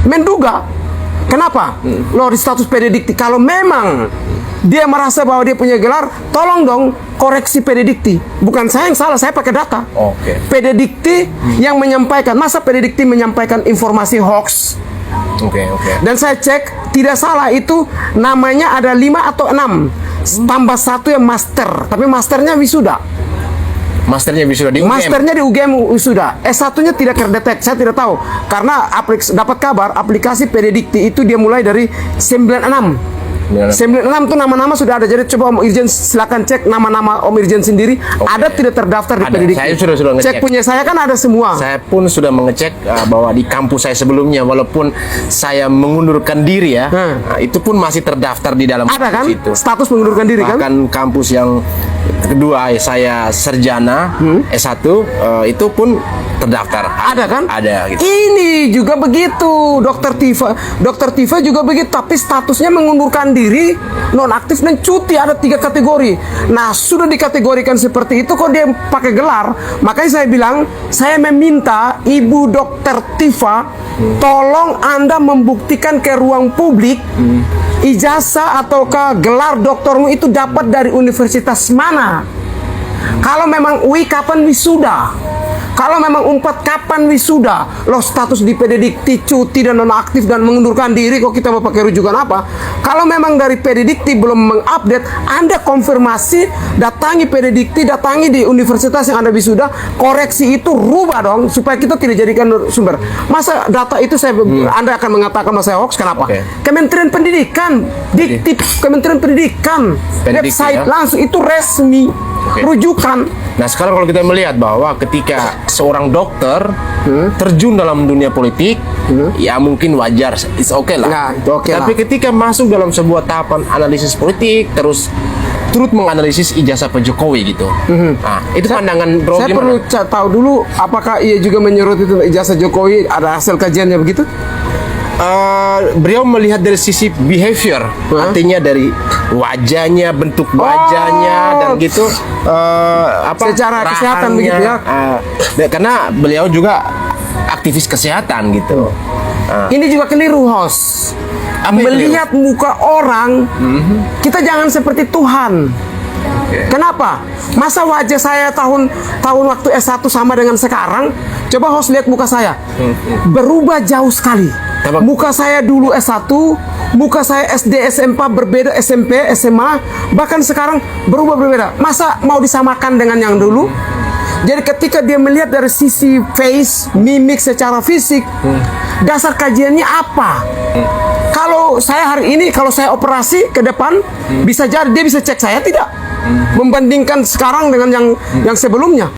menduga. Kenapa? Loh, di status pededikti. Kalau memang dia merasa bahwa dia punya gelar, tolong dong koreksi pededikti. Bukan saya yang salah, saya pakai data. Oke. Pededikti yang menyampaikan. Masa pededikti menyampaikan informasi hoax? Oke. Dan saya cek, tidak salah itu namanya ada 5 atau 6. Tambah 1 yang master. Tapi masternya wisuda. Masternya wisuda di UGM. Masternya di UGM wisuda. S1-nya tidak terdetek, saya tidak tahu. Karena dapat kabar aplikasi pededikti itu dia mulai dari 96. 96 itu nama-nama sudah ada. Jadi coba Om Irjen silakan cek nama-nama Om Irjen sendiri. Ada tidak terdaftar di pededikti? Saya sudah ngecek. Cek punya saya kan ada semua. Saya pun sudah mengecek bahwa di kampus saya sebelumnya, walaupun saya mengundurkan diri ya, itu pun masih terdaftar di dalam ada kan? itu. Status mengundurkan diri kan? Bahkan kampus yang kedua saya sarjana S1 itu pun terdaftar. Ada kan? Ada gitu. Ini juga begitu, Dokter Tifa juga begitu, tapi statusnya mengundurkan diri, nonaktif dan cuti. Ada 3 kategori. Nah, sudah dikategorikan seperti itu kok dia pakai gelar. Makanya saya bilang, saya meminta Ibu Dokter Tifa, tolong Anda membuktikan ke ruang publik ijazah ataukah gelar doktormu itu dapat dari universitas mana. Kalau memang UI kapan wisuda? Kalau memang UNPAD kapan wisuda? Loh, status di pededikti cuti dan nonaktif dan mengundurkan diri, kok kita mau pakai rujukan apa? Kalau memang dari pededikti belum mengupdate, Anda konfirmasi, datangi pededikti, datangi di universitas yang Anda wisuda, koreksi itu rubah dong supaya kita tidak jadikan sumber. Masa data itu Anda akan mengatakan masa hoax, kenapa? Kementerian Pendidikan, diktif Kementerian Pendidikan, Pededikti, website ya? langsung itu resmi, rujukan. Nah, sekarang kalau kita melihat bahwa ketika seorang dokter terjun dalam dunia politik, ya mungkin wajar, it's okay lah. Nah, itu okay Tapi lah. ketika masuk dalam sebuah tahapan analisis politik, terus turut menganalisis ijazah Pak Jokowi gitu. Nah, itu pandangan Bro Saya gimana? perlu tahu dulu, apakah ia juga menyerut itu ijazah Jokowi, ada hasil kajiannya begitu? Beliau melihat dari sisi behavior, artinya dari wajahnya, bentuk wajahnya dan gitu, secara kesehatan rahangnya, begitu ya? Karena beliau juga aktivis kesehatan gitu. Ini juga keliru, host. Melihat muka orang, kita jangan seperti Tuhan. Kenapa? Masa wajah saya tahun waktu S1 sama dengan sekarang? Coba host lihat muka saya. Berubah jauh sekali. Muka saya dulu S1, muka saya SD, SMP berbeda, SMP, SMA, bahkan sekarang berubah berbeda. Masa mau disamakan dengan yang dulu? Jadi ketika dia melihat dari sisi face, mimik secara fisik, dasar kajiannya apa? Kalau saya hari ini, kalau saya operasi ke depan, bisa jadi dia bisa cek saya tidak? Membandingkan sekarang dengan yang sebelumnya.